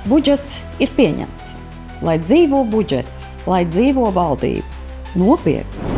Budžets ir pieņemts. Lai dzīvo budžets, lai dzīvo valdība. Nopietni!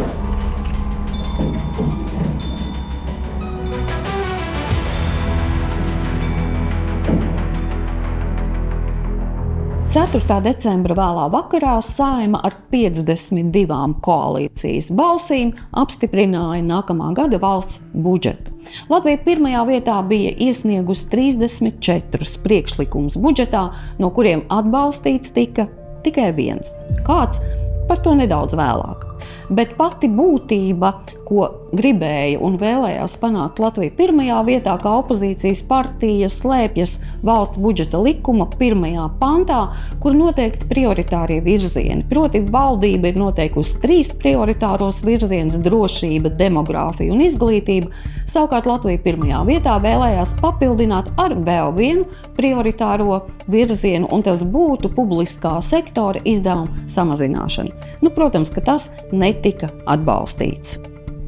"4. decembra vēlā vakarā Saeima ar 52 koalīcijas balsīm apstiprināja nākamā gada valsts budžetu. Latvija pirmajā vietā bija iesniegusi 34 priekšlikumus budžetā, no kuriem atbalstīts tika tikai viens. Kāds? Par to nedaudz vēlāk. Bet pati būtība, ko gribēja un vēlējās panākt Latvija pirmajā vietā, kā opozīcijas partija, slēpjas valsts budžeta likuma 1. pantā, kur noteikti prioritārie virzieni. Proti, valdība ir noteikusi 3 prioritāros virzienus - drošība, demogrāfija un izglītība. Savukārt Latvija pirmajā vietā vēlējās papildināt ar vēl vienu prioritāro virzienu, un tas būtu publiskā sektora izdevuma samazināšana. Protams, ka tas netika atbalstīts.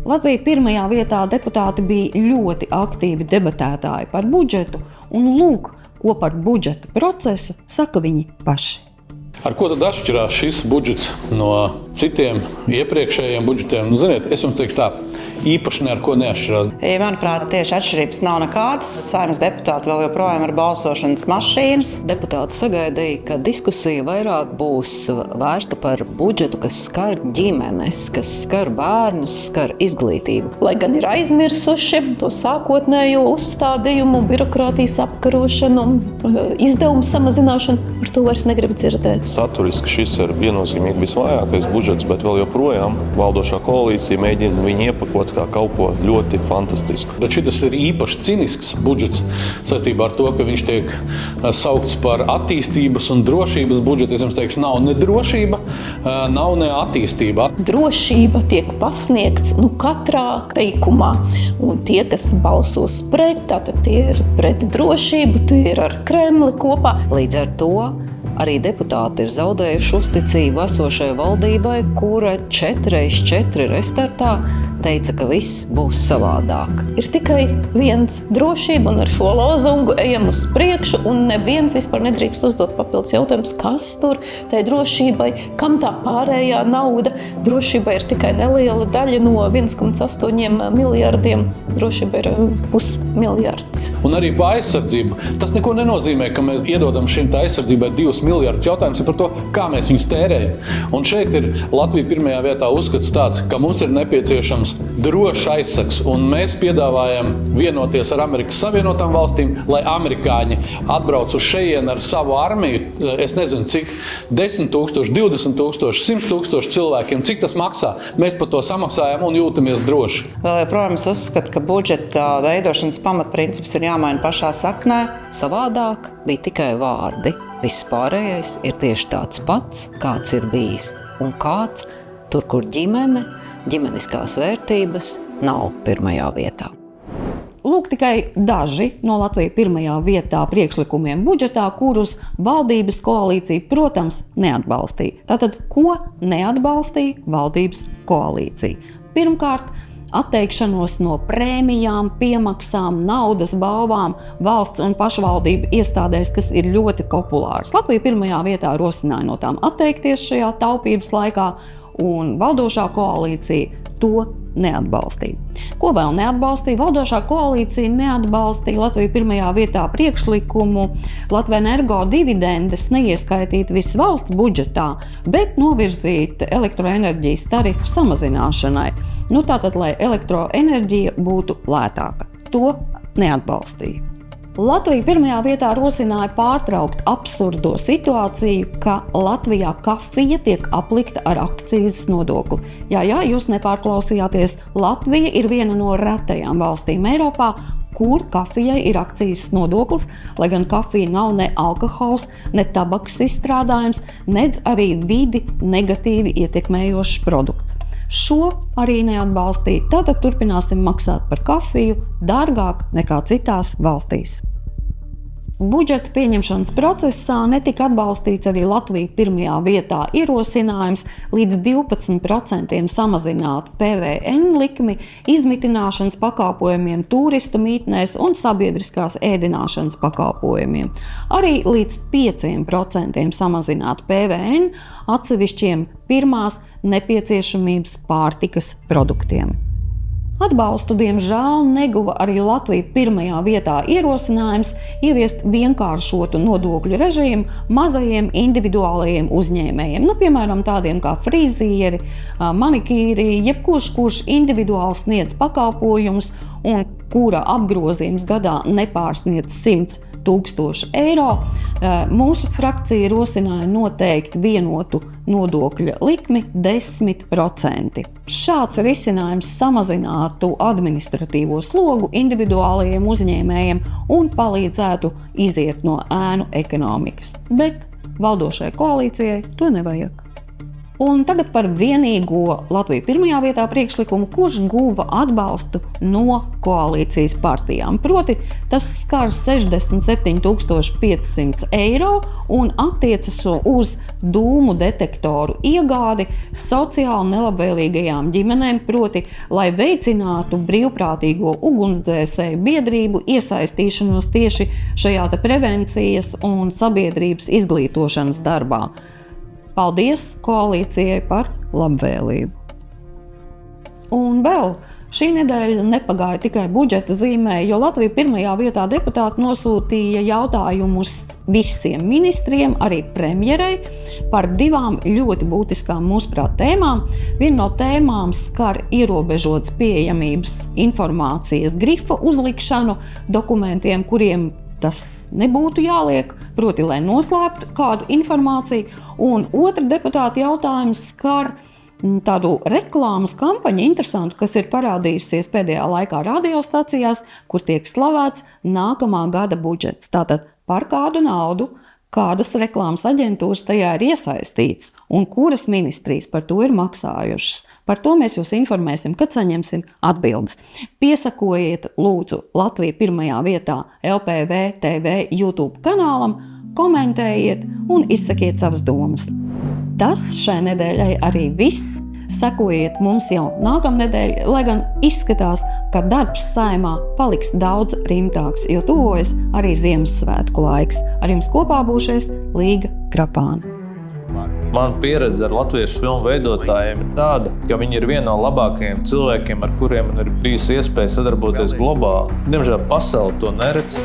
Latvija pirmajā vietā deputāti bija ļoti aktīvi debatētāji par budžetu, un lūk, ko par budžeta procesu saka viņi paši. Ar ko tad atšķirās šis budžets no citiem iepriekšējiem budžetiem? Ziniet, es jums teikšu tā, īpaši ne ar ko neatšķirās. Manuprāt, tieši atšķirības nav nekādas. Saeimas deputāti vēl joprojām ir balsošanas mašīnas. Deputāti sagaidīja, ka diskusija vairāk būs vērsta par budžetu, kas skar ģimenes, kas skar bērnus, skar izglītību. Lai gan ir aizmirsuši to sākotnējo uzstādījumu, birokrātijas apkarošanu, izdevumu samazināšanu, par to vairs negribu dzirdēt. Saturiski šis ir viennozīmīgi visvājākais budžets, bet vēl joprojām valdošā koalīcija mēģina viņu iepakot kā kaut ko ļoti fantastisku. Bet šis ir īpaši cinisks budžets saistībā ar to, ka viņš tiek saukts par attīstības un drošības budžetu. Es jums teikšu, nav ne drošība, nav ne attīstība. Drošība tiek pasniegts katrā teikumā. Un tie, kas balsos pret, tātad tie ir pret drošību, tie ir ar Kremli kopā. Līdz ar to arī deputāti ir zaudējuši uzticību esošajai valdībai, kura 4x4 restartā teica, ka viss būs savādāk. Ir tikai viens - drošība, un ar šo lozungu ejam uz priekšu, un neviens vispār nedrīkst uzdot papildus jautājumus, kas tur tai drošībai, kam tā pārējā nauda. Drošībai ir tikai neliela daļa no 1,8 miljardiem. Drošība ir 0,5 miljards. Un arī pa aizsardzību. Tas neko nenozīmē, ka mēs iedodam šim aizsardzībai 2 miljardus. Jautājums ir par to, kā mēs viņus tērējam. Un šeit ir Latvija pirmajā vietā uzskats tāds, ka mums ir nepieciešams drošs aizsargs, un mēs piedāvājam vienoties ar Amerikas Savienotām valstīm, lai amerikāņi atbrauc uz šejienu ar savu armiju, es nezinu cik, 10 000, 20 000, 100 000 cilvēkiem, cik tas maksā. Mēs par to samaksājam un jūtamies droši. Vēl joprojām es uzskatu, ka budžeta veidošanas pamatprincips ir jāmaina pašā saknē. Savādāk bija tikai vārdi. Viss pārējais ir tieši tāds pats, kāds ir bijis. Un kāds tur, kur ģimeniskās vērtības nav pirmajā vietā. Lūk, tikai daži no Latvijas pirmajā vietā priekšlikumiem budžetā, kurus valdības koalīcija, protams, neatbalstīja. Tātad, ko neatbalstīja valdības koalīcija? Pirmkārt, atteikšanos no prēmijām, piemaksām, naudas balvām valsts un pašvaldību iestādēs, kas ir ļoti populārs. Latvija pirmajā vietā rosināja no tām atteikties šajā taupības laikā, un valdošā koalīcija to neatbalstīja. Ko vēl neatbalstīja? Valdošā koalīcija neatbalstīja Latviju pirmajā vietā priekšlikumu Latvijas Energo dividendes neieskaitīt visu valsts budžetā, bet novirzīt elektroenerģijas tarifu samazināšanai. Tātad, lai elektroenerģija būtu lētāka. To neatbalstīja. Latvija pirmajā vietā rosināja pārtraukt absurdo situāciju, ka Latvijā kafija tiek aplikta ar akcīzes nodokli. Jā, jūs nepārklausījāties, Latvija ir viena no retajām valstīm Eiropā, kur kafijai ir akcīzes nodoklis, lai gan kafija nav ne alkohols, ne tabakas izstrādājums, nedz arī vidi negatīvi ietekmējošs produkts. Šo arī neatbalstīja. Tātad turpināsim maksāt par kafiju dārgāk nekā citās valstīs. Budžeta pieņemšanas procesā netika atbalstīts arī Latvija pirmajā vietā ierosinājums līdz 12% samazināt PVN likmi izmitināšanas pakalpojumiem, turistu mītnēs un sabiedriskās ēdināšanas pakalpojumiem. Arī līdz 5% samazināt PVN atsevišķiem pirmās nepieciešamības pārtikas produktiem. Atbalstu, diemžēl, neguva arī Latvija pirmajā vietā ierosinājums ieviest vienkāršotu nodokļu režīmu mazajiem individuālajiem uzņēmējiem, piemēram, tādiem kā frizieri, manikīri, kurš individuāli sniedz pakalpojumus un kura apgrozījums gadā nepārsniedz 100 000 eiro. Mūsu frakcija rosināja noteikt vienotu nodokļa likmi 10%. Šāds risinājums samazinātu administratīvo slogu individuālajiem uzņēmējiem un palīdzētu iziet no ēnu ekonomikas. Bet valdošajai koalīcijai to nevajag. Un tagad par vienīgo Latviju pirmajā vietā priekšlikumu, kurš guva atbalstu no koalīcijas partijām. Proti, tas skar 67 500 eiro un attiecas uz dūmu detektoru iegādi sociāli nelabvēlīgajām ģimenēm, proti, lai veicinātu brīvprātīgo ugunsdzēsēju biedrību iesaistīšanos tieši šajā prevencijas un sabiedrības izglītošanas darbā. Paldies koalīcijai par labvēlību. Un vēl šī nedēļa nepagāja tikai budžeta zīmē, jo Latvija pirmajā vietā deputāti nosūtīja jautājumus visiem ministriem, arī premjerei, par divām ļoti būtiskām mūsuprāt tēmām. Viena no tēmām skar ierobežotas pieejamības informācijas grifa uzlikšanu dokumentiem, kuriem tas nebūtu jāliek, proti, lai noslēptu kādu informāciju. Un otra deputāta jautājums skar tādu reklāmas kampaņu interesantu, kas ir parādījusies pēdējā laikā radiostacijās, kur tiek slavēts nākamā gada budžets. Tātad par kādu naudu, kādas reklāmas aģentūras tajā ir iesaistīts un kuras ministrijas par to ir maksājušas. Par to mēs jūs informēsim, kad saņemsim atbildes. Piesakojiet lūdzu Latvija pirmajā vietā LPV TV YouTube kanālam, komentējiet un izsakiet savas domas. Tas šai nedēļai arī viss. Sekojiet mums jau nākamnedēļ, lai gan izskatās, ka darbs Saeimā paliks daudz rimtāks, jo tuvojas arī Ziemassvētku laiks. Ar jums kopā būšies Līga Krapāne. Mana pieredze ar latviešu filmu veidotājiem ir tāda, ka viņi ir viena no labākajiem cilvēkiem, ar kuriem man ir bijusi iespēja sadarboties globāli. Diemžēl pasaule to neredz.